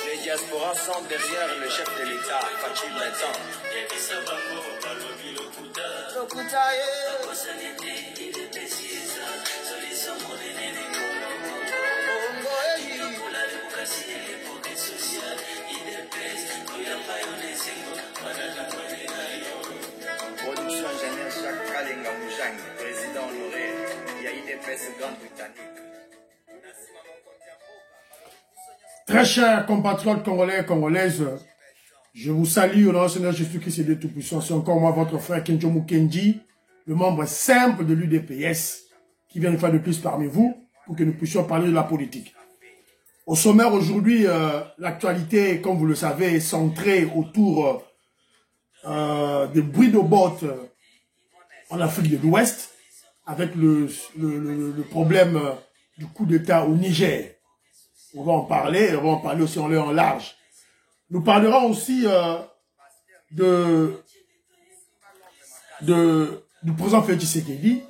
Les diasporas sont derrière le chef de l'État, Fatou Benton. Production Jeannette Jacques Kalenga Moujang, président honoré, il y a IDPS Grande-Bretagne. Très chers compatriotes congolais et congolaises, je vous salue au nom du Seigneur Jésus-Christ et de Tout-Puissant. C'est encore moi, votre frère Kenjo Mukendi, le membre simple de l'UDPS, qui vient une fois de plus parmi vous pour que nous puissions parler de la politique. Au sommaire aujourd'hui, l'actualité, comme vous le savez, est centrée autour des bruits de bottes en Afrique de l'Ouest, avec le problème du coup d'État au Niger. On va en parler aussi en long en large. Nous parlerons aussi du président Félix Tshisekedi,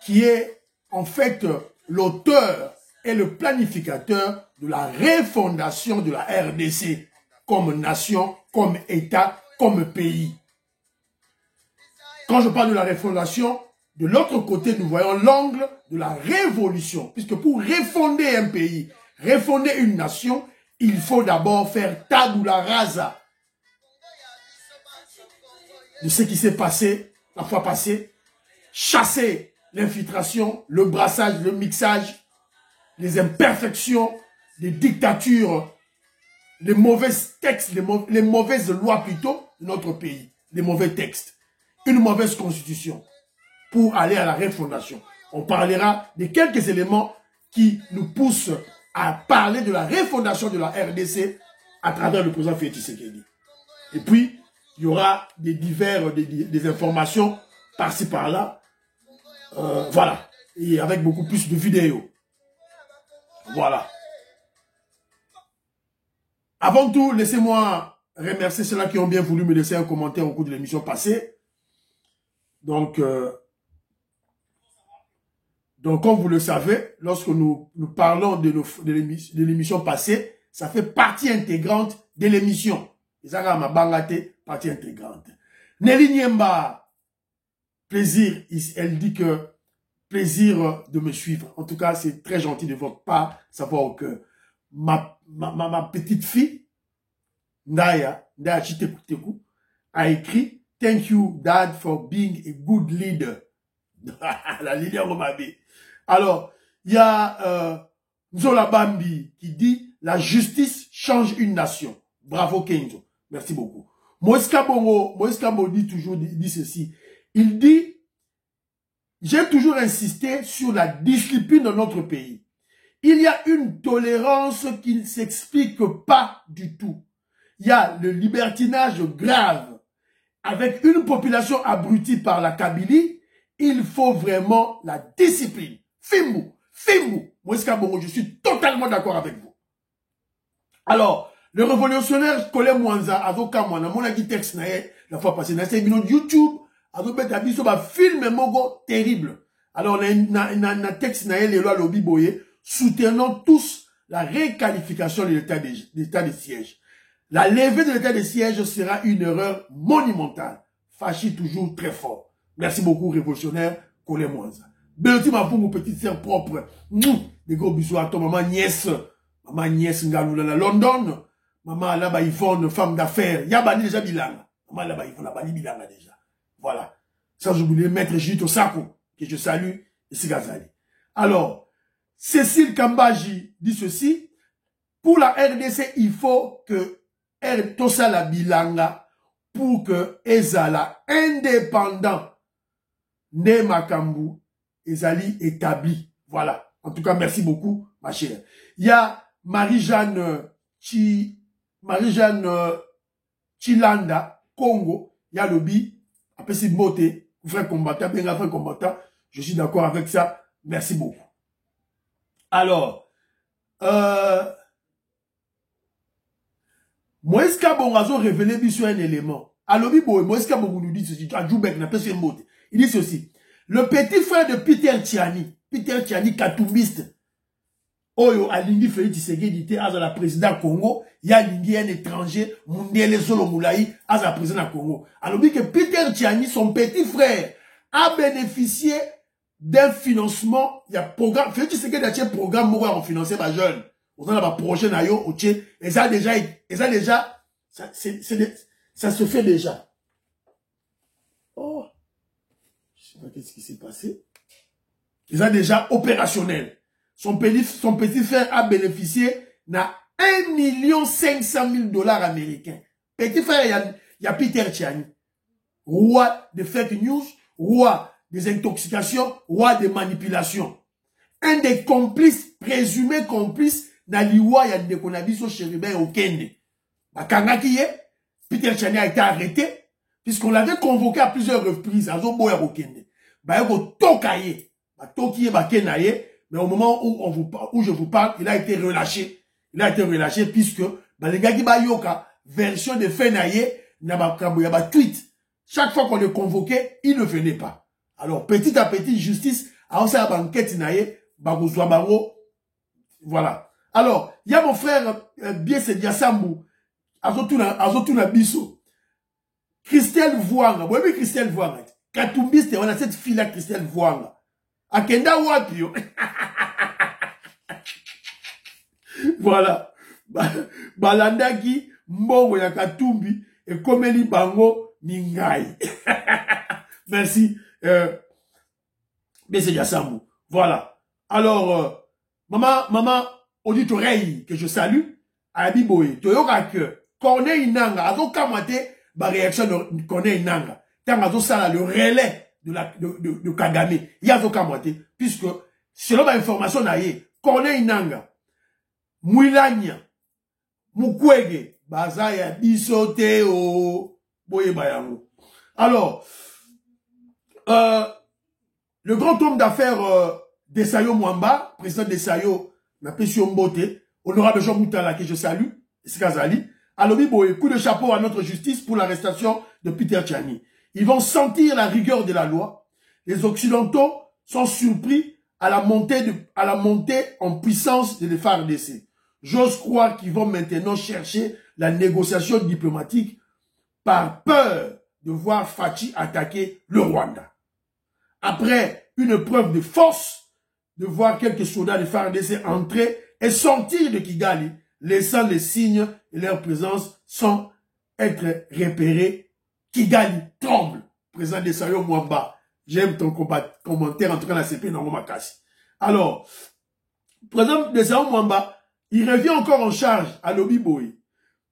qui est en fait l'auteur et le planificateur de la refondation de la RDC comme nation, comme État, comme pays. Quand je parle de la refondation, de l'autre côté, nous voyons l'angle de la révolution. Puisque pour refonder un pays, refonder une nation, il faut d'abord faire tabula rasa de ce qui s'est passé la fois passée, chasser l'infiltration, le brassage, le mixage, les imperfections, les dictatures, les mauvais textes, les mauvaises lois plutôt de notre pays, les mauvais textes, une mauvaise constitution pour aller à la refondation. On parlera de quelques éléments qui nous poussent à parler de la refondation de la RDC à travers le président Félix Tshisekedi. Et puis, il y aura des informations par-ci par-là. Voilà. Et avec beaucoup plus de vidéos. Voilà. Avant tout, laissez-moi remercier ceux-là qui ont bien voulu me laisser un commentaire au cours de l'émission passée. Donc, comme vous le savez, lorsque nous parlons de l'émission passée, ça fait partie intégrante de l'émission. Ça ma bangate, partie intégrante. Nelly Niemba, plaisir, elle dit que plaisir de me suivre. En tout cas, c'est très gentil de votre part, savoir que ma petite fille, Ndaya Chitekuteku, a écrit « Thank you, Dad, for being a good leader ». La leader Romabe. Alors, il y a Zola Bambi qui dit « La justice change une nation ». Bravo Kenzo. Merci beaucoup. Moïse Kabongo dit ceci. Il dit « J'ai toujours insisté sur la discipline dans notre pays. Il y a une tolérance qui ne s'explique pas du tout. Il y a le libertinage grave. Avec une population abrutie par la Kabylie, il faut vraiment la discipline. Fimbu. Moïse Kabongo, je suis totalement d'accord avec vous. Alors, le révolutionnaire Kole Mwanza, avocat Mwana, mon a dit texte la fois passée, dans cette vidéo YouTube, avocat Tabiso, film mogo terrible. Alors, na texte les lois lobby boye, soutenant tous la réqualification de l'état de siège. La levée de l'état de siège sera une erreur monumentale. Fachi toujours très fort. Merci beaucoup, révolutionnaire Kole Mwanza. Beloti ma pour mon petite sœur propre. Des gros bisous à toi, maman nièce Ngaloula la London. Maman là-bas Yvonne, femme d'affaires. Yabani déjà bilanga. Maman là-bas Yvonne, là-bas bilanga déjà. Voilà. Sans oublier maître Jito Sako, que je salue, et Sigazali. Alors, Cécile Kambaji dit ceci. Pour la RDC, il faut que Tosa la bilanga pour que Ezala indépendant ne Makambu Ezali établi. Voilà. En tout cas, merci beaucoup, ma chère. Il y a Marie-Jeanne Chilanda, Congo. Il y a Lobby. Après, c'est beauté. Frère combattant, bien frère combattant. Je suis d'accord avec ça. Merci beaucoup. Alors, Moïse Kabongo a révélé sur un élément. À Lobby, Moïse Kabongo nous dit ceci. Il dit ceci. Le petit frère de Peter Tiani Katoumiste, Oyo alingi Félix Tshisekedi te aza la président Congo, ya alingi un étranger, Mundele Zolo Moulaï, aza la président Congo. Alors que Peter Tchiani, son petit frère, a bénéficié d'un financement, il y a programme, Félix Tshisekedi a un programme pour financer les jeunes. On a un projet nayo, et ça déjà, ça se fait déjà. Oh, je sais pas qu'est-ce qui s'est passé. Ils sont déjà opérationnels. Son petit frère a bénéficié de 1 500 000 $ américains. Petit frère, il y a Peter Tchiani. Roi des fake news, roi des intoxications, roi des manipulations. Un des complices, présumés complices, na liwa ya Ndekonabiso Chérubin au Kende. Bakangaki ye, Peter Tchiani a été arrêté, puisqu'on l'avait convoqué à plusieurs reprises, à Zoboya au Kende. Bayako tokaye, tokiye bakenaye, mais au moment où je vous parle, il a été relâché. Il a été relâché puisque, les gars qui bayoka, version de Fenaye, n'a tweet. Chaque fois qu'on le convoquait, il ne venait pas. Alors, petit à petit, justice, a aussi la banquette naye, bagozwabaro, voilà. Alors, il y a mon frère, Biese Diasambou, Azotuna Biso, Christelle Voanga, vous voyez Christelle Voanga, Katumbiste, on a cette fille-là, Christelle Voanga. Akenda Wapio. Voilà. Balandaki, Mbongo ya Katumbi, et Komeli Bango, Ningai. Merci. Biese Diasambou. Voilà. Alors, maman, auditoreille que je salue, Abiboé, Toyoka que Corneille Nanga, Azo Kamate, ba réaction de Corneille Nanga, tant Azo Sala le relais de Kagame, Yazo Kamate, puisque selon ma information naïe, Corneille Nanga, Mouilania, Mukwege, Bazaya, Bisote, Boye Bayango. Alors, le grand homme d'affaires Desayo Mwamba, président Desayo, Napesio Mbote, honorable Jean Moutala, que je salue, Skazali, Alobi Boye, coup de chapeau à notre justice pour l'arrestation de Peter Tchiani. Ils vont sentir la rigueur de la loi. Les Occidentaux sont surpris à la montée en puissance de l'FARDC. J'ose croire qu'ils vont maintenant chercher la négociation diplomatique par peur de voir Fachi attaquer le Rwanda. Après une preuve de force, de voir quelques soldats de FARDC entrer et sortir de Kigali, laissant les signes de leur présence sans être repérés. Kigali tremble. Président de Sayo Mwamba, j'aime ton commentaire en tout cas la CP Nangomakasi. Alors, président de Sayo Mwamba, il revient encore en charge à Lobi Boy.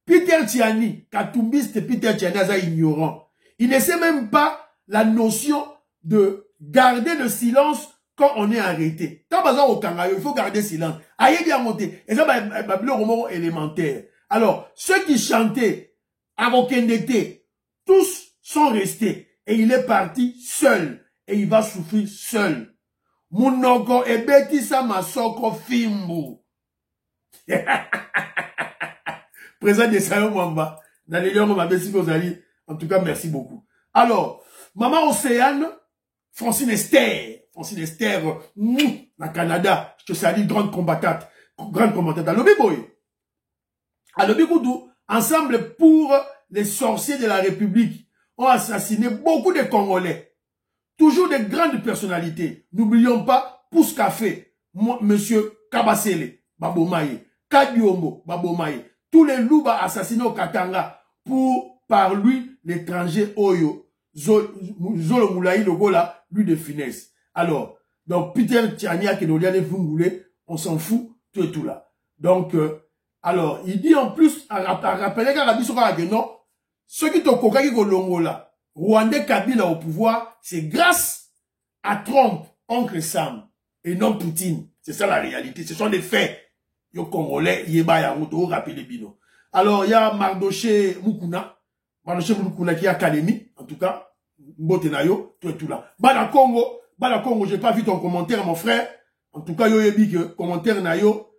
Peter Tchiani, Katumbiste Peter Tchiani, est ignorant. Il ne sait même pas la notion de garder le silence quand on est arrêté. Quand on est au Kangayo, il faut garder silence. Aïe bien monté. Et ça, c'est un roman élémentaire. Alors, ceux qui chantaient à Rokendete, tous sont restés. Et il est parti seul. Et il va souffrir seul. Munoko et Betisa Masoko Fimbu. Président de Sayo Mwamba. Dans les lieux, on m'a dit en tout cas, merci beaucoup. Alors, Maman Océane, Francine Esther, na Canada, je te salue, grande combattante. À Lobi Boy. À Lobi Koudou, ensemble pour les sorciers de la République, ont assassiné beaucoup de Congolais. Toujours de grandes personnalités. N'oublions pas Pousse Café, Monsieur Kabasele, Babomaye, Kadiombo, Babomaye. Tous les loups assassinés au Katanga pour, par lui, l'étranger Oyo, Zolo Moulaï Logola, lui de finesse. Alors, donc, Peter Tchiani, on s'en fout, tout et tout là. Donc, alors, il dit en plus, à rappeler que non, ceux qui t'ont coqué là, Rwandais Kabila au pouvoir, c'est grâce à Trump, Oncle Sam, et non Poutine. C'est ça la réalité, ce sont des faits. Yo Congolais, Yeba Yamoto, rappelez Bino. Alors, il y a Mardoché Mukuna qui est académie, en tout cas, Mbotenayo, tout et tout là. Bana Congo, j'ai pas vu ton commentaire, mon frère. En tout cas, yo yebi que commentaire nayo,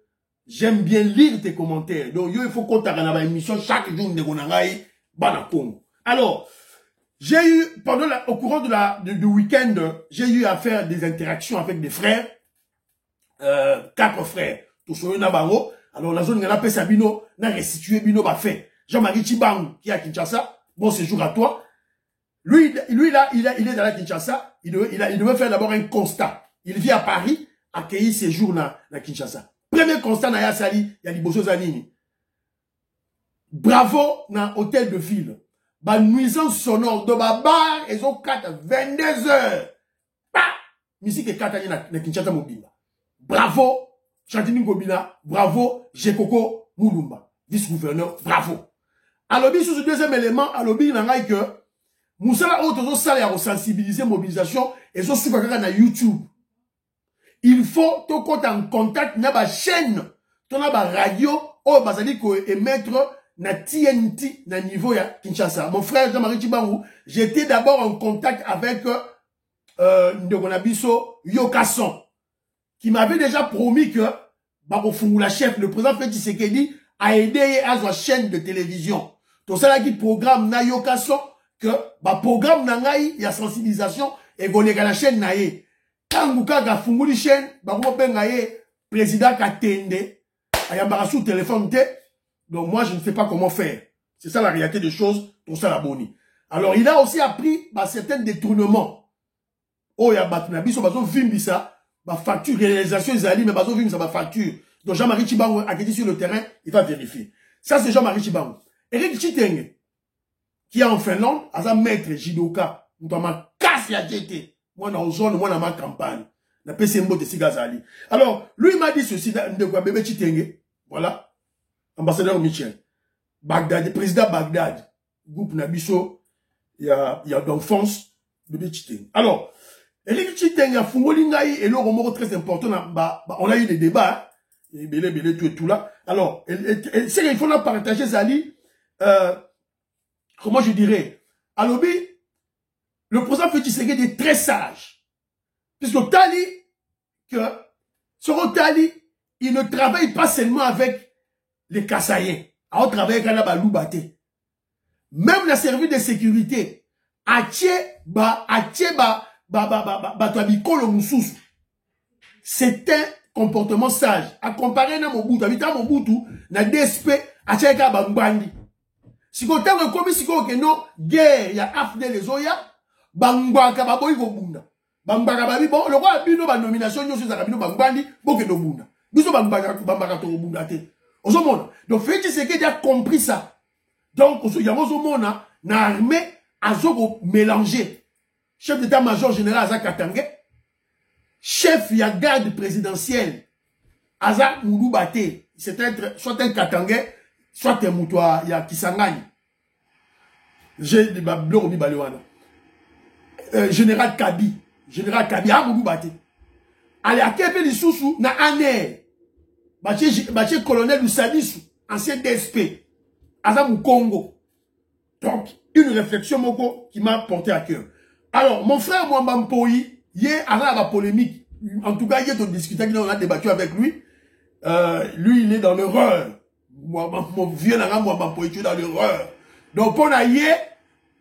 j'aime bien lire tes commentaires. Donc, yo, il faut qu'on t'arrête dans l'émission chaque jour de Gonangaï, Bana Congo. Alors, j'ai eu, au courant du week-end, j'ai eu à faire des interactions avec des frères, 4 frères. tout ce na bango. Alors la zone ngana pesa bino na restituer bino ba fait. Jean-Marie Tchibangu qui est à Kinshasa, bon séjour à toi. Lui là, il est dans la Kinshasa, il devait faire d'abord un constat. Il vit à Paris, accueillir ses jours na Kinshasa. Premier constat na ya sali, il y a liboso zanini. Bravo na hôtel de ville. Ba nuisance sonore de ba bar, ils ont 22 heures. Pa! Musique 4 ans na Kinshasa Mobimba. Bravo, Chantini Gobina. Bravo, Jekoko Moulumba. Vice-gouverneur, bravo. Alors, sur ce deuxième élément, alors, il y a que Moussala autres salles à sensibiliser, mobilisation, et sont sur YouTube. Il faut tout compte en contact na ba chaîne, ton na ba radio, oh basali ko émettre na TNT na niveau ya Kinshasa. Mon frère Jean-Marie Tchibangu, j'étais d'abord en contact avec Ndegonabiso Yokason, qui m'avait déjà promis que la chef, le président Félix Tshisekedi, a aidé à sa chaîne de télévision. Tout ça là qui programme na Yokason, que programme na ngai ya sensibilisation et golega la chaîne na ye. Kanguka ga funguli chaîne, ko benga ye président Katende, ayambara sous téléphone te. Donc moi je ne sais pas comment faire. C'est ça la réalité des choses, tout ça la boni. Alors il a aussi appris certains détournements. Oh ya batna biso bazo vimbisa, facture réalisation izali mais bazo vimbisa facture. Donc Jean-Marie Tchibangu a été sur le terrain, il va vérifier. Ça c'est Jean-Marie Tchibangu. Eric Chitenge qui est en Finlande, à sa maître Jidoka, nous avons casse ya JT. Moi, dans la zone, moi, dans ma campagne. La PCMO de Sigazali. Alors, lui, il m'a dit ceci, de quoi bébé Chitenge. Voilà. Ambassadeur Michel. Bagdad, président Bagdad. Groupe Nabiso. Il y a d'enfance, bébé Chitenge. Alors, Eric Chitenge a Fungolingaï et le remords très important. On a eu des débats. Et belé, tout là. Alors, c'est qu'il faut la partager, Zali. Comment je dirais, à l'obé, le président Félix Tshisekedi est très sage. Puisque Tali, sur Tali, il ne travaille pas seulement avec les Kassaïens. On travaille avec la Baloubate. Même la service de sécurité, c'est un comportement sage. À comparer na Mobutu, habita Mobutu, na DSP, Atcheka Bambandi. Si vous avez commis que non, guerre, il y a Afne les Oya, Bangwaka Baboy Gobunda. Bambaka Babi, bon, le roi a bino ba nomination, nous sommes à Bino Bambandi, Boke Dobunda. Nous sommes Bambaka Tobunda. Donc, Félix Tshisekedi a compris ça. Donc, il y a un armée à mélanger. Chef d'état-major général Azak Katangé, chef de la garde présidentielle Azak Mouloubate, c'est soit un Katangé, soit un moutoua, il y a Kisangani. J'ai des bablons mi balewana. Général Kabi, à Mouloubate. Allez, à Kepe de Soussou, na Ané. Bâché colonel Oussadisu, ancien DSP. Azam Congo. Donc, une réflexion moko qui m'a porté à cœur. Alors, mon frère Mwamba Mpoyi, hier, à la polémique. En tout cas, hier, on discutait, on a débattu avec lui. Lui, il est dans l'erreur. Mon vieux Mwamba Mpoyi, tu es dans l'erreur. Donc, pour naïe,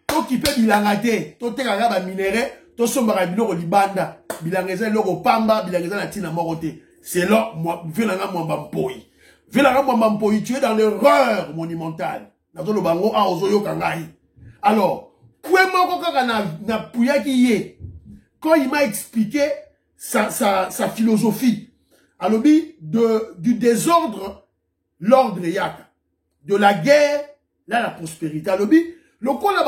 tout qui peut bilangater, tout te kagaba minéré, tout sombara biloko libanda, bilangeza loko pamba, bilangeza na tina moroté. C'est là, vieux Mwamba Mpoyi. Vieux Mwamba Mpoyi, tu es dans l'erreur monumentale. Nazo lo bango a ozoyo kangai. Alors, quand il m'a expliqué sa philosophie, alors du désordre, l'ordre yaka, de la guerre, là la prospérité. Alors le coup là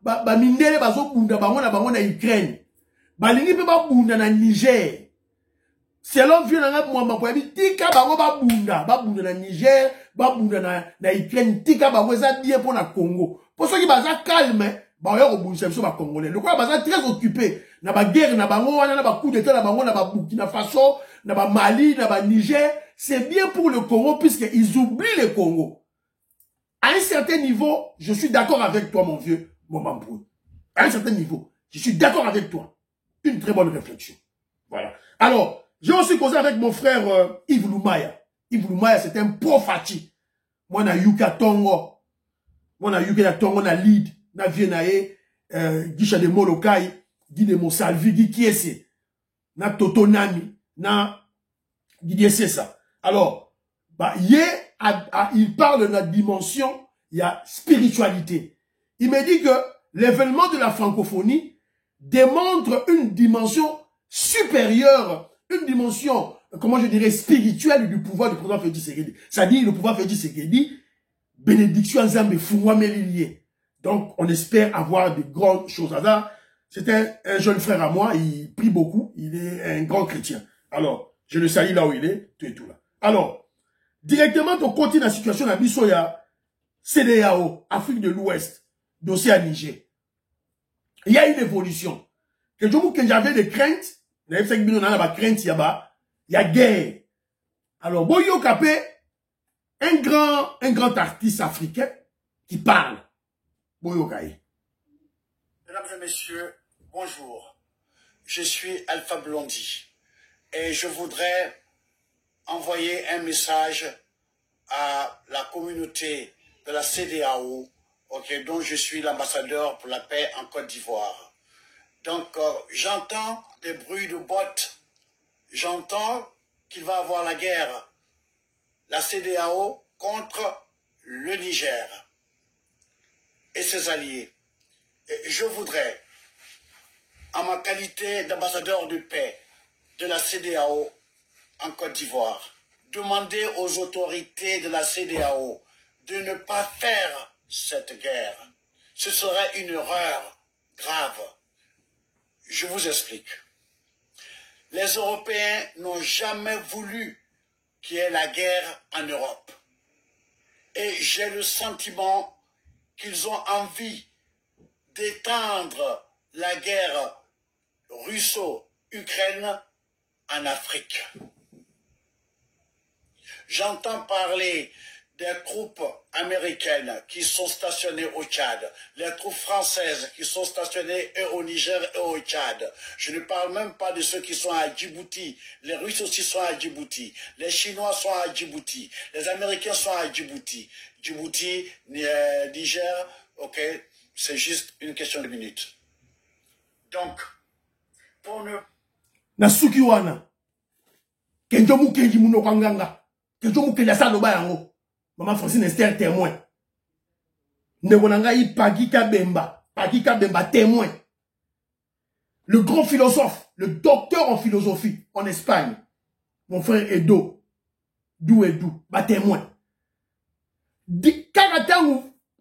ba mindele bazo bunda bango na Ukraine, balingi pe ba bunda na Niger. Selon vieux nanga mwamba kwa bi tika bango ba bunda na Niger, ba bunda na Ukraine, tika bango za bien pour na Congo. Pour ceux qui sont calmes, les Congolais. Le quoi sont très occupés. Na ba guerre, na bango, na ba coup d'état, na bango, na ba Burkina Faso, na ba Mali, na ba Niger. C'est bien pour le Congo puisqu'ils oublient le Congo. À un certain niveau, je suis d'accord avec toi, mon vieux, mon Mampoui. À un certain niveau, je suis d'accord avec toi. Une très bonne réflexion. Voilà. Alors, j'ai aussi causé avec mon frère Yves Loumaya. Yves Loumaya, c'est un profati. Moi, na Yuka Tongo. Moi, na Yuka na Tongo, na lead, na Vienae, Gisha de Molokai, Guy de Monsalvi, Guy Kiese, na Toto Nami, na Guy ça. Alors, bah, il parle de la dimension, il y a spiritualité. Il me dit que l'événement de la francophonie démontre une dimension supérieure, une dimension, comment je dirais, spirituelle du pouvoir du président Félix Tshisekedi. C'est-à-dire le pouvoir Félix Tshisekedi, bénédiction Nzambe Fouamelié. Donc, on espère avoir de grandes choses. C'est un jeune frère à moi, il prie beaucoup, il est un grand chrétien. Alors, je le salue là où il est, tout et tout là. Alors, directement, on continue la situation à Bissoya, CEDEAO, Afrique de l'Ouest, dossier à Niger. Il y a une évolution. Que j'avais des craintes, il y a guerre. Alors, Boyo Kapé, un grand artiste africain qui parle. Boyo Kaye. Mesdames et messieurs, bonjour. Je suis Alpha Blondy et je voudrais envoyer un message à la communauté de la CEDEAO, dont je suis l'ambassadeur pour la paix en Côte d'Ivoire. Donc, j'entends des bruits de bottes, j'entends qu'il va y avoir la guerre, la CEDEAO contre le Niger et ses alliés. Et je voudrais, en ma qualité d'ambassadeur de paix de la CEDEAO en Côte d'Ivoire, demander aux autorités de la CEDEAO de ne pas faire cette guerre. Ce serait une erreur grave. Je vous explique. Les Européens n'ont jamais voulu qu'il y ait la guerre en Europe. Et j'ai le sentiment qu'ils ont envie d'étendre la guerre russo-ukraine en Afrique. J'entends parler des troupes américaines qui sont stationnées au Tchad, les troupes françaises qui sont stationnées au Niger et au Tchad. Je ne parle même pas de ceux qui sont à Djibouti. Les Russes aussi sont à Djibouti. Les Chinois sont à Djibouti. Les Américains sont à Djibouti. Djibouti, Niger, ok, c'est juste une question de minutes. Donc, pour ne... Nasukiwana. Kenjomu Kenji Munokanganga. Kenjomu Kenjasa Loba Yango. Maman Francine Esther témoin. Nebonanga Pagika Bemba. Pagika Bemba témoin. Le grand philosophe, le docteur en philosophie en Espagne. Mon frère Edo. Edu. Bah témoin.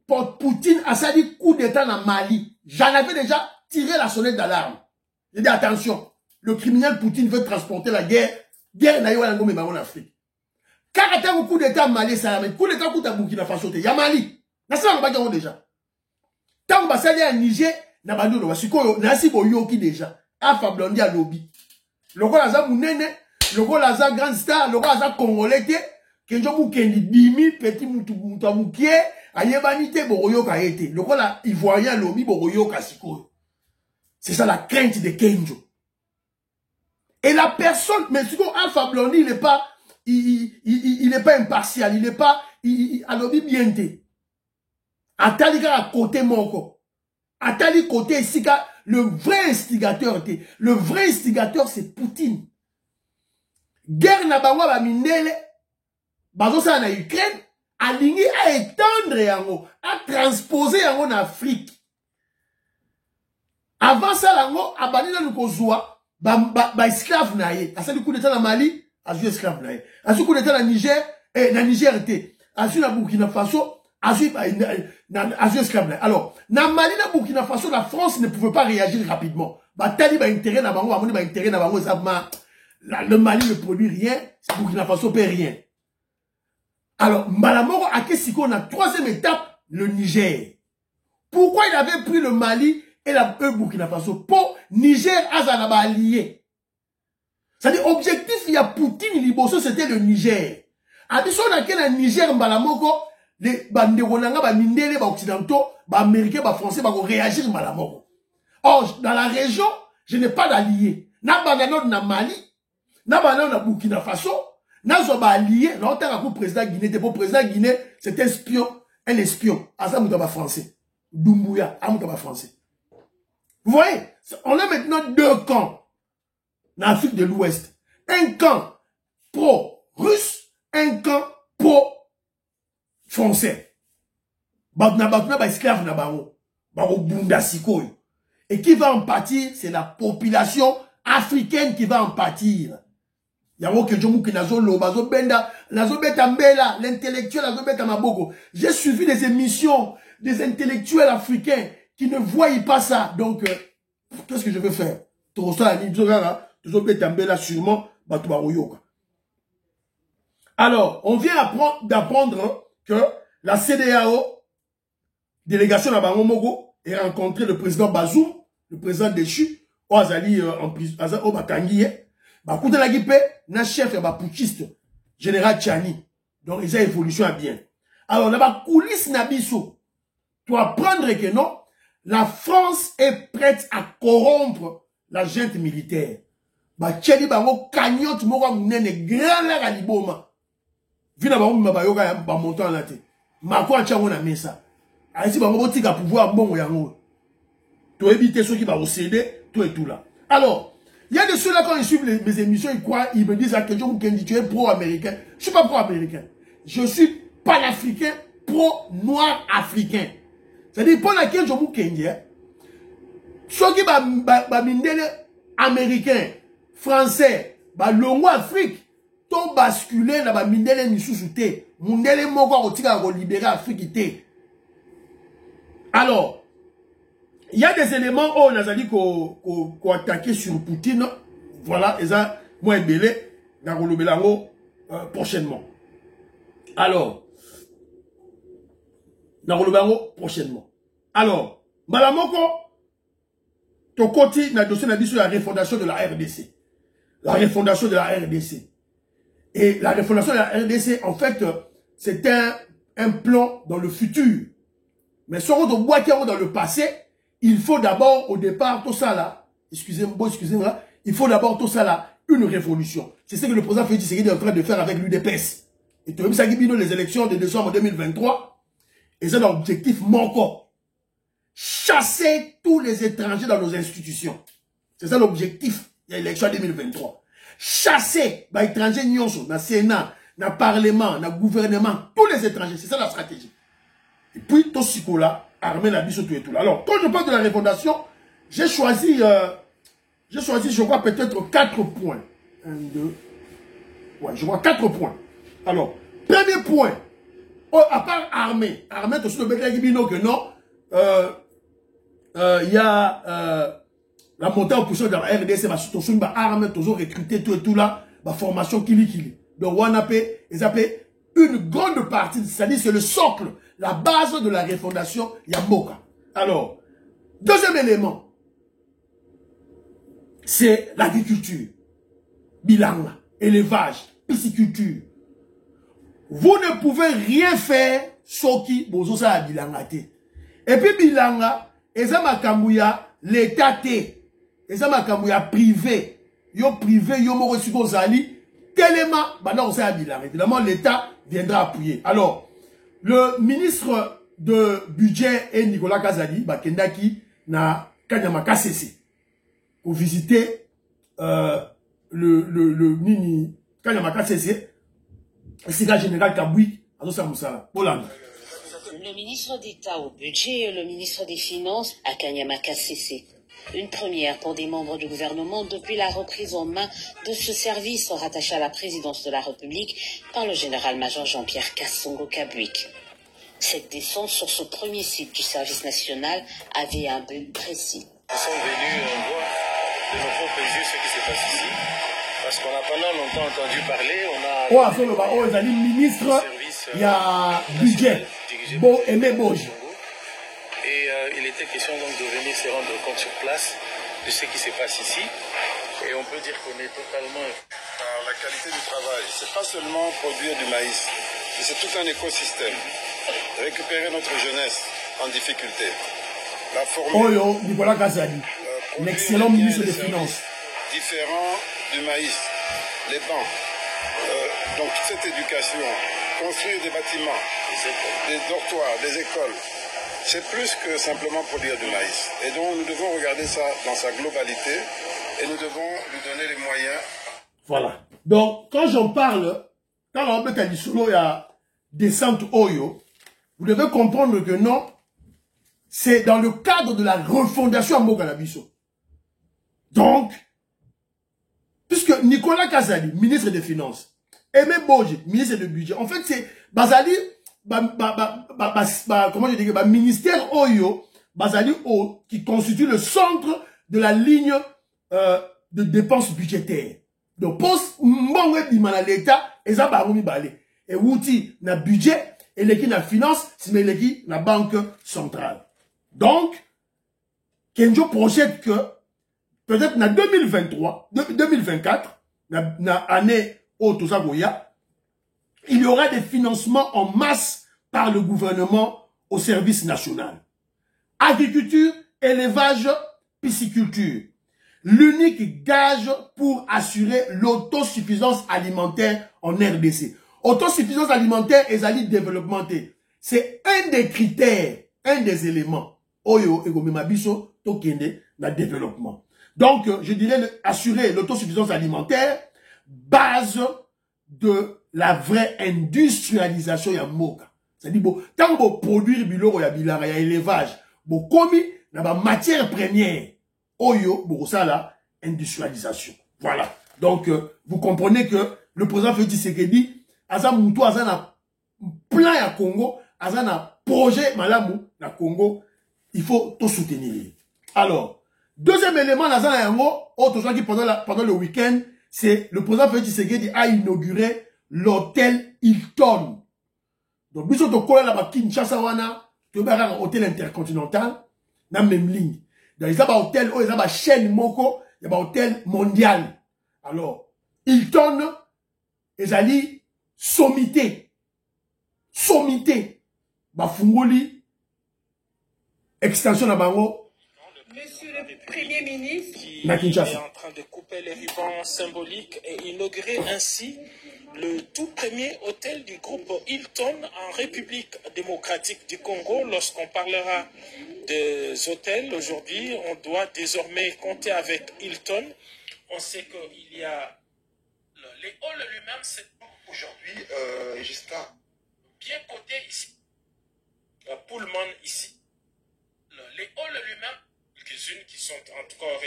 Quand Poutine a sali coup d'état dans Mali, j'en avais déjà tiré la sonnette d'alarme. J'ai dit attention, le criminel Poutine veut transporter la guerre. Guerre n'a pas en Afrique. Quand il y a un coup d'état Mali, ça coup d'état coup de Burkina Faso, il y a Mali. Ça va déjà. Tant que ça y a Niger, n'a pas de l'eau. C'est quoi? N'a pas de déjà. Alpha Blondy à lobby. Le roi Laza Mounene, le roi Laza Grand Star, le roi Laza Congolais, Kenjo Moukendi, 10 000 petits moutamoukier, Ayebanite Boroyo Kaete. Le roi la Ivoirien lobby Boroyo Kasiko. C'est ça la crainte de Kenjo. Et la personne, mais c'est quoi Alpha Blondy, il n'est pas. Il n'est pas impartial, il n'est pas alobi bienté. Atalika à côté moko. Atali côté ici, le vrai instigateur, c'est Poutine. Guerre na bawa ba mindele, bazo sa na Ukraine, alingi à étendre yango, à transposer yango en Afrique. Avant ça yango, abani na nukozua, ba esclave na ye. Asa du coup d'état na Mali, azu esclave na ye. Azu coup d'état na Niger, na Niger te. Azu na Burkina Faso, azu esclave na ye. Alors, na Mali na Burkina Faso, la France ne pouvait pas réagir rapidement. Ba tali ba intérêt na bango, amoni ba intérêt na bango, le Mali ne produit rien, Burkina Faso paie rien. Alors, Malamoro a Kesiko, on a troisième étape, le Niger. Pourquoi il avait pris le Mali et la Burkina Faso? Pour Niger, Azanaba allié. C'est-à-dire, objectif, il y a Poutine, Liboso, c'était le Niger. Abisso, on a quel Niger, Malamoko, les Banderonanga, Bamindele, Occidentaux, Américains, Français, vont réagir Malamoko. Or, dans la région, je n'ai pas d'allié. Na Banano, na Mali, na Banano, na Burkina Faso, na Zoba allié, na Otara pour président Guinée, pour président Guinée, c'est un espion, Asa Moutaba français. Doumbouya, Amoutaba français. Vous voyez, on a maintenant deux camps en Afrique de l'Ouest. Un camp pro-russe, un camp pro-français. Esclave na bango. Et qui va en pâtir? C'est la population africaine qui va en pâtir. L'intellectuel, j'ai suivi des émissions des intellectuels africains qui ne voyaient pas ça. Donc, qu'est-ce que je veux faire? Alors, on vient d'apprendre que la CEDEAO, délégation à Bangomogo, a rencontré le président Bazoum, le président déchu, Oazali en prison, au Batanguie, Bakouta Lagipe, na chef et putschiste, général Tchani. Donc, ils ont évolution à bien. Alors, là-bas, coulisses Nabiso, tu apprendre que non, la France est prête à corrompre la junte militaire. Tchani Bango, cagnotte, mora mounene, grand la galiboma. Vina Bango, Mabayoga, montant en laté. Makwa Tchani, on a mis ça. Ainsi, Bango, tika pouvoir, bon, yango. Tu éviter ceux qui vont céder, tout et tout là. Alors, il y a de ceux-là, quand ils suivent mes émissions, ils croient, ils me disent à quelqu'un qui tu es pro-américain. Je ne suis pas pro-américain. Je suis panafricain, pro-noir africain. C'est-à-dire, pour laquelle je vous dis, ceux qui sont américains, français, longo Afrique, tout basculé dans la mindele misousoute. Mindele moko otika ko libérer Afrique té. Alors, il y a des éléments où on a dit qu'on attaquer sur Poutine. Voilà, et ça, moi et Belé, dans le Belango, prochainement. Alors, dans le Belango, prochainement. Alors, Malamoko, ton côté, n'a dossier sur la refondation de la RDC. La refondation de la RDC. Et la refondation de la RDC, en fait, c'est un plan dans le futur. Mais si on voit qu'il y a dans le passé, il faut d'abord, au départ, tout ça là, excusez-moi, il faut d'abord tout ça là, une révolution. C'est ce que le président Félix Tshisekedi est en train de faire avec l'UDPS. Et tout ça qui bino les élections de décembre 2023, et c'est l'objectif manquant. Chasser tous les étrangers dans nos institutions. C'est ça l'objectif de l'élection 2023. Chasser les étrangers dans le Sénat, dans le Parlement, dans le gouvernement, tous les étrangers. C'est ça la stratégie. Et puis, tout ce là, armé la biseau tout et tout là. Alors, quand je parle de la refondation, j'ai choisi, je crois, peut-être 4 points. 1, 2, ouais, je vois 4 points. Alors, premier point, à part armée, tout ce que non, il y a la montée en puissance de la RDC, tout armée, toujours recruter tout et tout là, la formation kili. Donc, on appelle, ils appellent une grande partie, c'est-à-dire c'est le socle, la base de la refondation Yamboka. Alors, deuxième élément, c'est l'agriculture, bilan, élevage, pisciculture. Vous ne pouvez rien faire sauf qui bozo sa bilanga te. Et puis bilanga, eza makambuya l'état te. Eza makambuya privé. Yo privé, yo moko siko zali. Tellement, maintenant on sait bilanga. Évidemment, l'état viendra appuyer. Alors, le ministre de budget est Nicolas Kazali, Bakendaki, na Kanyama KCC. Pour visiter le mini Kanyama KCC. C'est le général Kaboui, le ministre d'État au budget et le ministre des Finances à Kanyama KCC. Une première pour des membres du gouvernement depuis la reprise en main de ce service rattaché à la présidence de la République par le général-major Jean-Pierre Kassongo Kabouik. Cette descente sur ce premier site du service national avait un but précis. Nous sommes venus voir de nos propres yeux ce qui se passe ici. Parce qu'on a pendant longtemps entendu parler, on a... ministre, il y a budget, bon, aimé Boge. Et il était question donc de venir se rendre compte sur place de ce qui se passe ici. Et on peut dire qu'on est totalement... La qualité du travail, c'est pas seulement produire du maïs, c'est tout un écosystème. Récupérer notre jeunesse en difficulté. La former... Nicolas Kazali, l'excellent ministre des Finances. Différent du maïs, les bancs, donc toute cette éducation, construire des bâtiments, des dortoirs, des écoles, c'est plus que simplement produire du maïs. Et donc nous devons regarder ça dans sa globalité et nous devons lui donner les moyens. Voilà. Donc quand j'en parle, quand on met un solo, il y a descente Oyo, vous devez comprendre que non, c'est dans le cadre de la refondation à Mokalabiso. Donc, puisque Nicolas Kazali, ministre des Finances, Aimé Boje, ministre du Budget, en fait, c'est Bazali, comment je dis, ministère Oyo, Bazali O, qui constitue le centre de la ligne de dépenses budgétaires. Donc, poste, mbongwe dimana l'État, et ça, baroumi balé. Et outil, na budget, et l'équipe na finance, c'est l'équipe na banque centrale. Donc, Kenjo projette que, peut-être na 2023, 2024, na année Otosagoya, il y aura des financements en masse par le gouvernement au service national. Agriculture, élevage, pisciculture. L'unique gage pour assurer l'autosuffisance alimentaire en RDC. Autosuffisance alimentaire et développementé. C'est un des critères, un des éléments. Oyo et Gomemabiso, Tokende, na développement. Donc, je dirais assurer l'autosuffisance alimentaire, base de la vraie industrialisation ya moka. C'est-à-dire, bon, tant que produire bilo ya bilara, ya élevage, bon, commis, na ba matière première, oyo, bon, ça là, industrialisation. Voilà. Donc, vous comprenez que le président Félix Tshisekedi, Aza Moutou, Aza na plan ya Congo, Aza na projet malamu na Congo, il faut tout soutenir. Alors, deuxième élément, Aza na yango, autre chose qui pendant le week-end, c'est le président Félix Tshisekedi a inauguré l'hôtel Hilton. Donc, biso to kola la ba Kinshasa wana, to ba un hôtel intercontinental, na même ligne. Donc, il y a un hôtel, il y a une chaîne moko, il y a un hôtel mondial. Alors, Hilton, ils allaient sommité. Bafungoli, extension na bango. Monsieur le Premier ministre, qui est en train de couper les rubans symboliques et inaugurer ainsi le tout premier hôtel du groupe Hilton en République démocratique du Congo. Lorsqu'on parlera des hôtels aujourd'hui, on doit désormais compter avec Hilton. On sait qu'il y a les halls lui-même, c'est aujourd'hui jusqu'à bien coté ici. La Pullman ici. Les halls lui-même, quelques-unes qui sont encore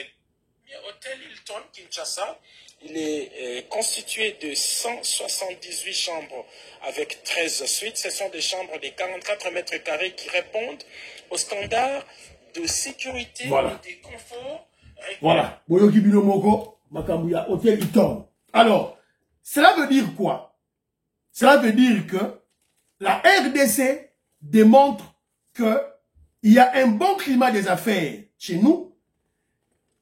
hôtel Hilton Kinshasa, il est constitué de 178 chambres avec 13 suites. Ce sont des chambres de 44 mètres carrés qui répondent aux standards de sécurité et de confort. Voilà. Boyoki Binomoko, Makambuya, hôtel Hilton. Alors, cela veut dire quoi? Cela veut dire que la RDC démontre qu'il y a un bon climat des affaires chez nous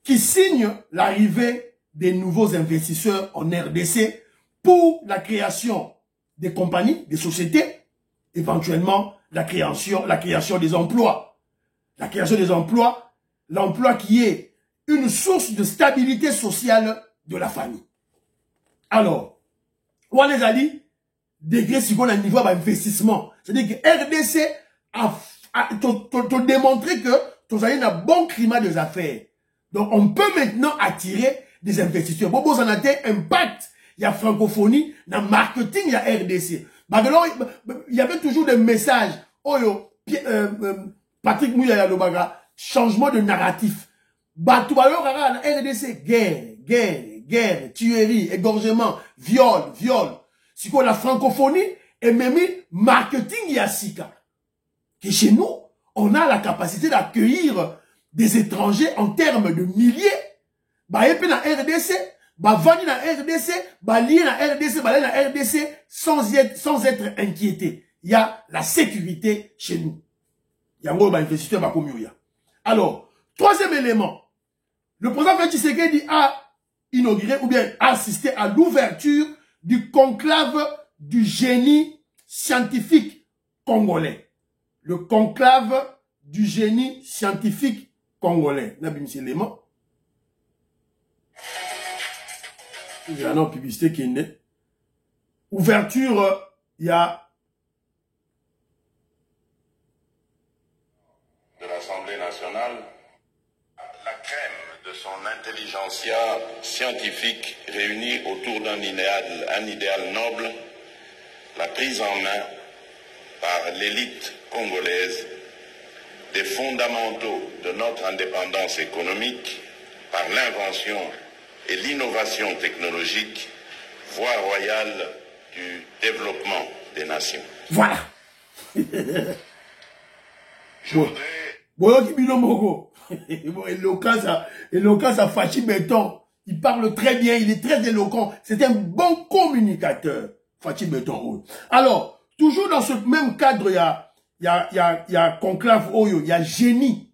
qui signe l'arrivée des nouveaux investisseurs en RDC pour la création des compagnies, des sociétés, éventuellement la création des emplois. La création des emplois, l'emploi qui est une source de stabilité sociale de la famille. Alors, on les a dit, degré si on a un niveau d'investissement. C'est-à-dire que RDC a démontré que tu as un bon climat des affaires. Donc, on peut maintenant attirer des investisseurs. Bobo Zanate, impact, il y a francophonie, il y a marketing, il y a RDC. Il y avait toujours des messages. Oh yo, Patrick Mouya Lobaga, changement de narratif. RDC, guerre, tuerie, égorgement, viol. C'est quoi la francophonie et même marketing Yassika. Que chez nous, on a la capacité d'accueillir des étrangers en termes de milliers. Épé na RDC, vani na RDC, lié na RDC, balé na RDC, sans être inquiété. Il y a la sécurité chez nous. Il y a un investisseur bakomiouya. Alors, troisième élément. Le président Félix Tshisekedi a inauguré ou bien assisté à l'ouverture du conclave du génie scientifique congolais. Le conclave du génie scientifique congolais. Nabim l'élément. Il y a une publicité qui est née. Ouverture, il y a de l'Assemblée nationale, la crème de son intelligentsia scientifique réunie autour d'un idéal noble la prise en main par l'élite congolaise des fondamentaux de notre indépendance économique par l'invention et l'innovation technologique, voie royale du développement des nations. Voilà. Éloquence à Fachi Béton. Il parle très bien, il est très éloquent. C'est un bon communicateur, Fachi Béton. Alors, toujours dans ce même cadre, il y a Conclave Oyo, il y a génie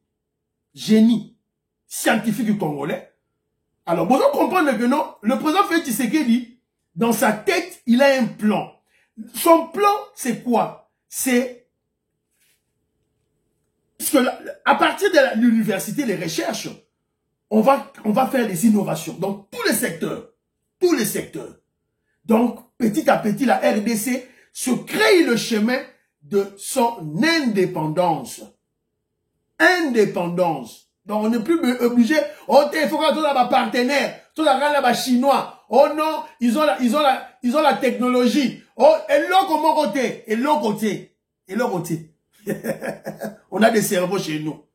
scientifique congolais. Alors, vous comprenez que non, le président Félix Tshisekedi, dans sa tête, il a un plan. Son plan, c'est quoi? C'est parce que à partir de l'université, les recherches, on va faire des innovations dans tous les secteurs. Tous les secteurs. Donc, petit à petit, la RDC se crée le chemin de son indépendance. Indépendance. Donc, on n'est plus obligé. Oh, il faut qu'on ait un partenaire. Tout le monde chinois. Oh non, ils ont la technologie. Oh, et l'autre côté. On a des cerveaux chez nous.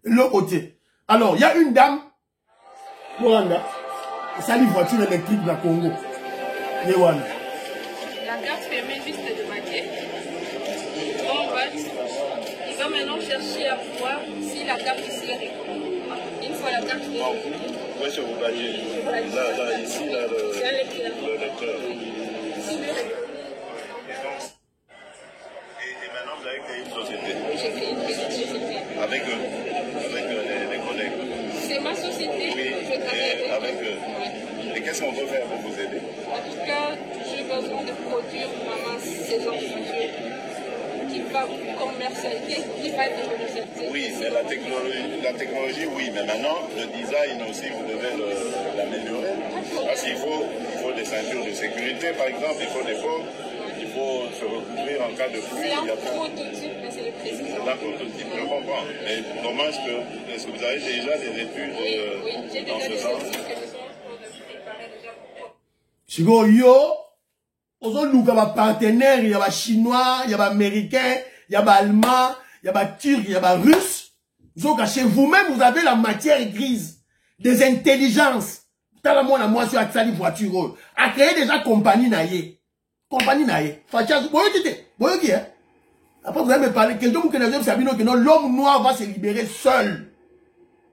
L'autre côté. Alors, il y a une dame. Rwanda. Ça une voiture électrique de la Congo. Yewanda. La carte permet juste de marquer. Ils vont maintenant chercher à voir si la carte ici est reconnue. Une fois la carte est reconnue. Où est-ce que vous voyez? Là, ici, là, C'est un lecteur. le lecteur. Et maintenant, vous avez créé une société. J'ai créé une petite société. Avec eux, avec les collègues. C'est ma société. Oui, Je travaille avec eux. Ouais. Et qu'est-ce qu'on peut faire pour vous aider? En tout cas, j'ai besoin de produire vraiment ces voitures qui va commercialiser, qui va être commercialisée. Oui, mais la technologie, oui, mais maintenant, le design aussi, vous devez l'améliorer. Parce qu'il faut des ceintures de sécurité, par exemple, il faut des pots, il faut se recouvrir en cas de pluie. C'est un prototype, mais c'est le président. C'est un prototype, je comprends. Mais dommage que, est-ce que vous avez déjà des études Oui, j'ai dans déjà ce des sens? études que je suis en train de préparer déjà pour... Sigo yo, aujourd'hui, il y a des partenaires, il y a des Chinois, il y a des Américains, il y a des Allemands, il y a des Turcs, il y a des Russes. Chez vous-même, vous avez la matière grise, des intelligences. T'as moi, moi, sur Aksali voiture, à créer déjà compagnie naïe. Compagnie naïe. Facha, boyo hein? Après, vous allez me parler, quelqu'un qui nous dit que l'homme noir va se libérer seul.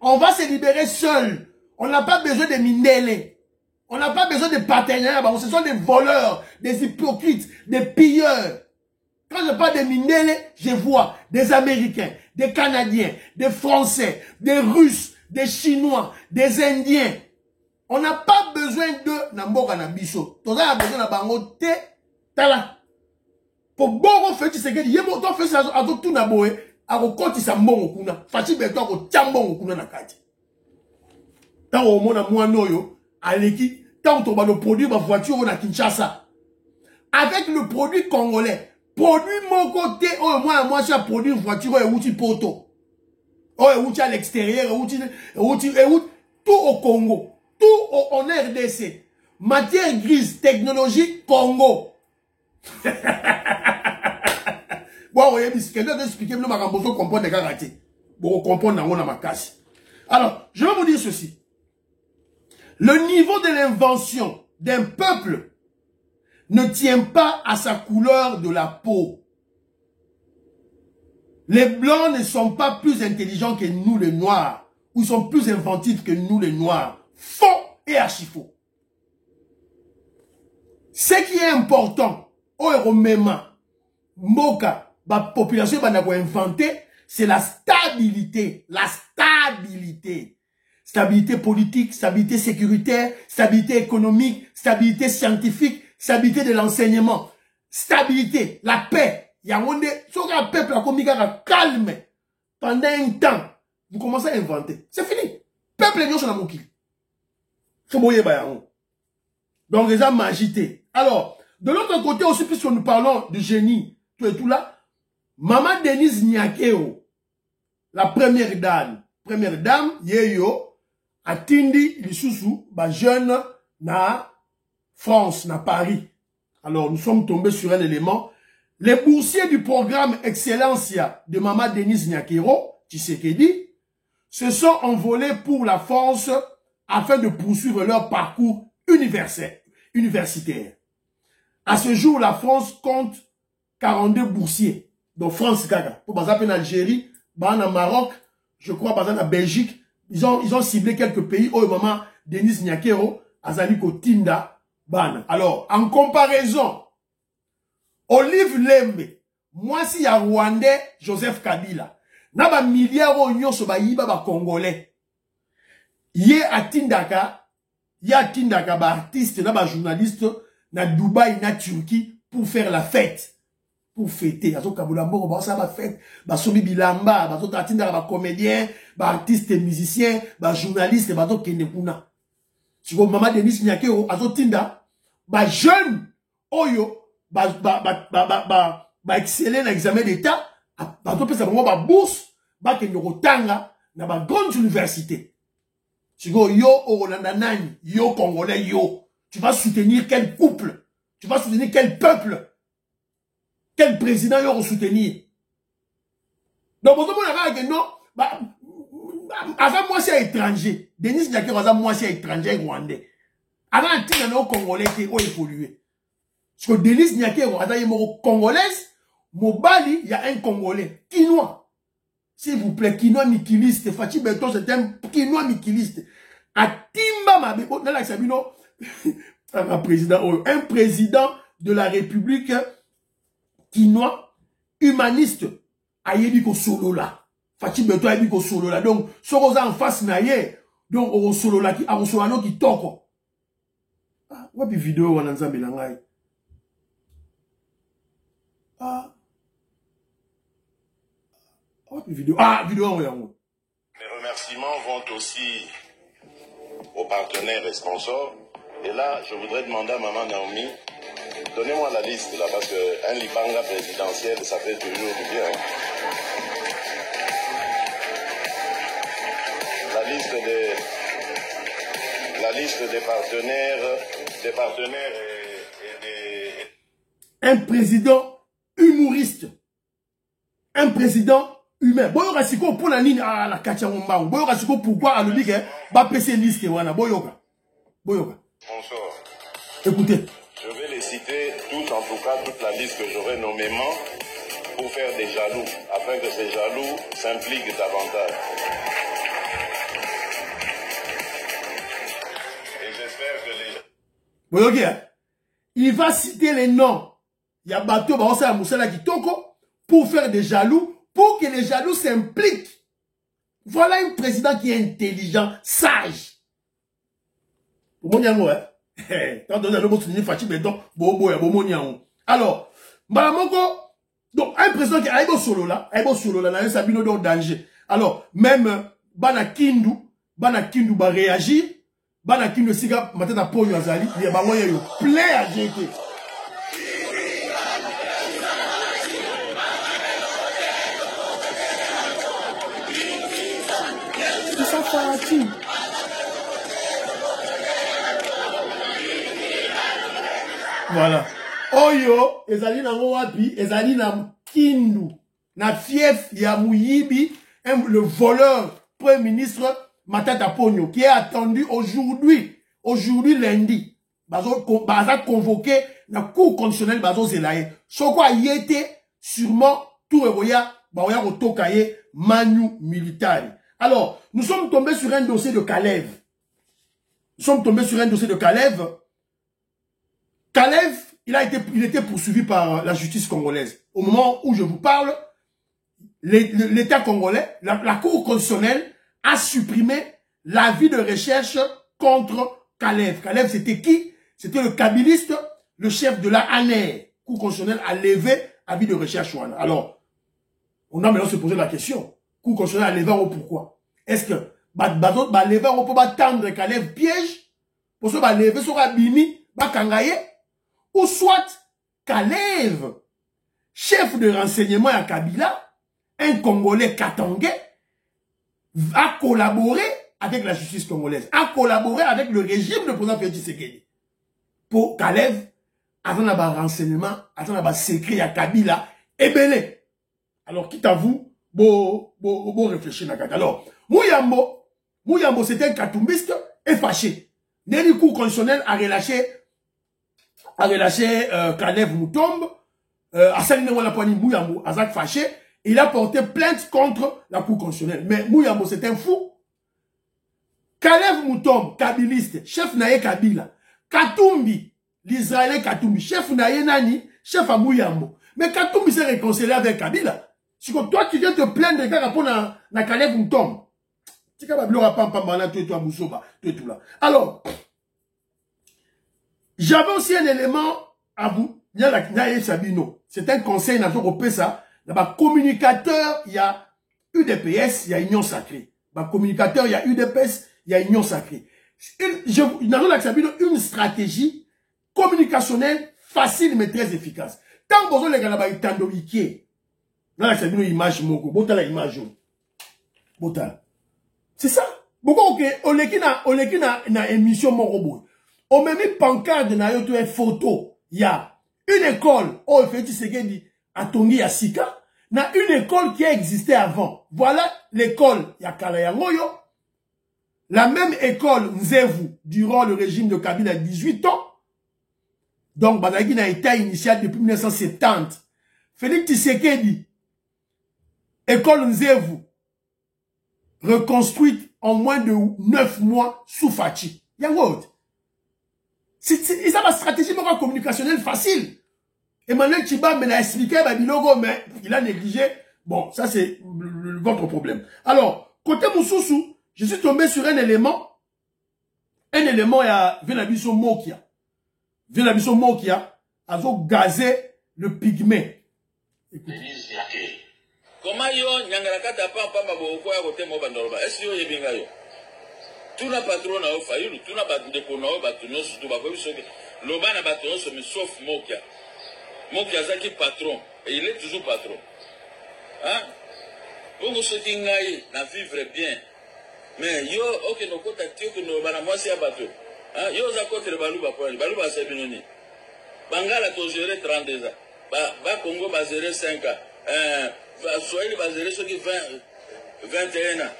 On va se libérer seul. On n'a pas besoin de Mindele. On n'a pas besoin de partenaires. Ce sont des voleurs, des hypocrites, des pilleurs. Quand je parle de Mindele, je vois des Américains, des Canadiens, des Français, des Russes, des Chinois, des Indiens. On n'a pas besoin de Namboka Nabiso. On a besoin de Bangote. Tala. Pour bon fait tu sais que yebo to fait ça à tout na boé à kokoti sa mbongo kuna. Fachi beto ko tiambongo kuna na kati. Tant au mona moi noyo aleki tant on va le produire ma voiture na Kinshasa. Avec le produit congolais. Produit mon côté, oh moi j'ai produit une voiture et outil poto. Oh outil à l'extérieur, outil tout au Congo, tout en RDC. Matière grise, technologie Congo. Bon, vous quelqu'un d'expliquer, mais ma rambozo comprend des garanties. Bon, comprendre dans ma casse. Alors, je vais vous dire ceci. Le niveau de l'invention d'un peuple ne tient pas à sa couleur de la peau. Les blancs ne sont pas plus intelligents que nous les noirs, ou ils sont plus inventifs que nous les noirs. Faux et archi faux. Ce qui est important, Moka, la population va inventer, c'est la stabilité. La stabilité. Stabilité politique, stabilité sécuritaire, stabilité économique, stabilité scientifique, stabilité de l'enseignement, stabilité, la paix. Il y a un peuple a calme pendant un temps. Vous commencez à inventer. C'est fini. Peuple est sur la mouki. Donc, les hommes agité. Alors, de l'autre côté aussi, puisque nous parlons de génie, tout et tout là, Maman Denise Nyakeo, la première dame, yeyo, atindi, lisusu, ba jeune, na France, na Paris, Alors, nous sommes tombés sur un élément. Les boursiers du programme Excellencia de Mama Denise Nyakero, Tshisekedi, se sont envolés pour la France afin de poursuivre leur parcours universitaire. À ce jour, la France compte 42 boursiers. Donc, France, Gaga. Pour exemple, en Algérie, en Maroc, je crois, par exemple, en Belgique, ils ont ciblé quelques pays. Oh, Mama Denise Nyakero, Azaliko Tinda, Ban. Alors, en comparaison, Olive Lembe, moi si ya Rwandais, Joseph Kabila, na ba milliard oignon so ba yiba ba Congolais. Ye atindaka ba artiste, na ba journaliste, na Dubaï, na Turquie, pour faire la fête. Pour fêter. Azo Kabulambo, ba sa ba fête, ba sobi bilamba, ba zo atindaka ba comédien, ba artiste musicien, ba journaliste, ba zo kende kuna. Si vous Mama Denise Nyakero, azo tinda, ba jeune, oyo, exceller dans l'examen d'État, ba bourse, ba kende rotanga, na ba grande université. Si vous yo, Orandanani, yo Congolais, yo, tu vas soutenir quel couple? Tu vas soutenir quel peuple? Quel président yo soutenir? Donc, vous avez dit non, avant moi c'est étranger. Denis Nyakero, avant moi c'est étranger rwandais. Avant un tigre no Congolais qui ont évolué. Parce que Denis Nyakero, avant il est congolaise, Mobali, il y a un Congolais, Kinois. S'il vous plaît, Kinois mikiliste. Fatih Beton, c'est un Kinois mikiliste. A Timba Mabeko, dans la Sabino, un président de la République Kinois, humaniste, a yébiko solo là. Fatih Beton a yébiko solo là. Donc, Soroza en face naïe, donc, au solo là, a Rosolano qui toko. Ah, ouais, puis vidéo, on a un mélange. Ah. Oh, vidéo. Ah, vidéo, Les remerciements vont aussi aux partenaires et sponsors. Et là, je voudrais demander à Maman Naomi, donnez-moi la liste là, parce qu'un Libanga présidentiel, ça fait toujours du bien. Hein. La liste des partenaires et des... Un président humoriste. Un président humain. Boyoka siko pour la ligne à la Kachamomba. Boyoka siko pourquoi à l'oblige va passer liste wana. Boyoka. Boyoka. Bonsoir. Écoutez. Je vais les citer tous, en tout cas, toute la liste que j'aurai nommément pour faire des jaloux, afin que ces jaloux s'impliquent davantage. Et j'espère que les... Boyoka, il va citer les noms. Il y a Bateau Baosa Moussala Kitoko pour faire des jaloux, pour que les jaloux s'impliquent. Voilà un président qui est intelligent, sage. Alors, donc un président qui a solo là, Sabino dans danger. Alors, même Bana Kindu va réagir, Bana Kindu siga matata po yazali, il y a plein à jeter. Voilà. Oyo, ezali na wapi, ezali na Kindu, na fief ya Muyibi, le voleur, premier ministre Matata Ponyo, qui est attendu aujourd'hui lundi. Baza convoqué na cour constitutionnelle Bazo Zelaye. Soko yete, sûrement, tout revoya, baoya otokaye, manu militari. Alors, nous sommes tombés sur un dossier de Kalev. Kalev, il était poursuivi par la justice congolaise. Au moment où je vous parle, l'État congolais, la Cour constitutionnelle a supprimé l'avis de recherche contre Kalev. Kalev, c'était qui? C'était le kabiliste, le chef de la ANER. Cour constitutionnelle a levé avis de recherche. Alors, on a maintenant se poser la question. Cour constitutionnelle a levé pourquoi? Est-ce que lever on peut tendre Kalev piège? Pour ça, lever sera bimi, kangaye? Ou soit, Kalev, chef de renseignement à Kabila, un Congolais katangé, a collaboré avec la justice congolaise, a collaboré avec le régime de président Félix Tshisekedi. Pour Kalev, attends ba renseignement, attends ba secret ya Kabila, ebele. Alors, quitte à vous, bon réfléchir na kata. Alors, Mouyambo, c'était un katumbiste et fâché. Neni cour constitutionnel a relâché Kalev Moutombe, a saliné la poignée Mouyambo, Azak fâché, il a porté plainte contre la cour constitutionnelle. Mais Mouyambo, c'est un fou. Kalev Moutombe, kabiliste, chef naye Kabila. Katumbi, l'Israélien Katumbi, chef naye nani, chef à Mouyambo. Mais Katumbi s'est réconcilié avec Kabila. Si toi tu viens te plaindre de gars pour na Kalev Moutombe. Tu vas pas pam tu toi Moussoba, tu tout là. Alors, j'avais aussi un élément à vous. Il y a la Naye Sabino. C'est un conseil national ça. Là-bas, communicateur, il y a UDPS, il y a Union Sacrée. Bah, communicateur, il y a UDPS, il y a Union Sacrée. Une stratégie communicationnelle facile mais très efficace. Tant que vous avez là-bas, il t'a là, c'est une image moko. Bota la image. Bota. C'est ça. Beaucoup on est na émission moko. On met mis pancarte na yoto et photo. Il y a une école où il fait Tshisekedi à Tongi à Sika. Na une école qui a existé avant. Voilà l'école Yakala Yangoyo. La même école Nzevu durant le régime de Kabila 18 ans. Donc Badagi n'a été initial depuis 1970. Félix Tshisekedi école Nzevu, reconstruite en moins de 9 mois sous Fachi. C'est ça la stratégie communicationnelle facile. Emmanuel Chiba m'a expliqué, mais il a négligé. Bon, ça c'est votre problème. Alors, côté Moussoussou, je suis tombé sur un élément. Un élément, il y a Vénabiso Mokia. Vénabiso Mokia a gazé le pygmée. Écoutez. Comment yo nyangala kata pamba boko ya kote mo bandoloba est-ce yo yebinga yo tuna patron na ofayulu tuna bandeko na batuno surtout ba ko bisoke loba na batuno so sauf Mokia zaki patron et il est toujours patron hein bongo soki ngai na vivre bien mais yo OK no kota tio que no bana mwasi ya bato hein yo za kote baluba point baluba sa binoni bangala to gérer 32 ans ba Congo ba gérer 5 ans Swahili bazere soki 21 ans.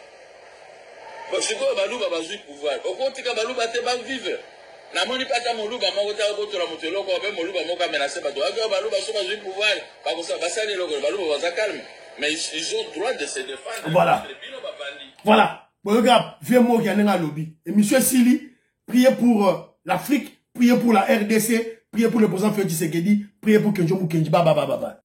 Parce que baluba bazui pouvoir. Okotika baluba te ba vivre. Na moni pata moluba moko ta botola motelo ko be moluba moko menacer bato. Aka baluba so bazui pouvoir. Ba ko sa basali loko baluba baza calme. Mais ils ont droit de se défendre. Voilà. Voilà. Bon regarde, vieux mot qui a un lobby. Et monsieur Sili, priez pour l'Afrique, priez pour la RDC, priez pour le président Félix Tshisekedi, priez pour Kenjo Mukenji. Baba.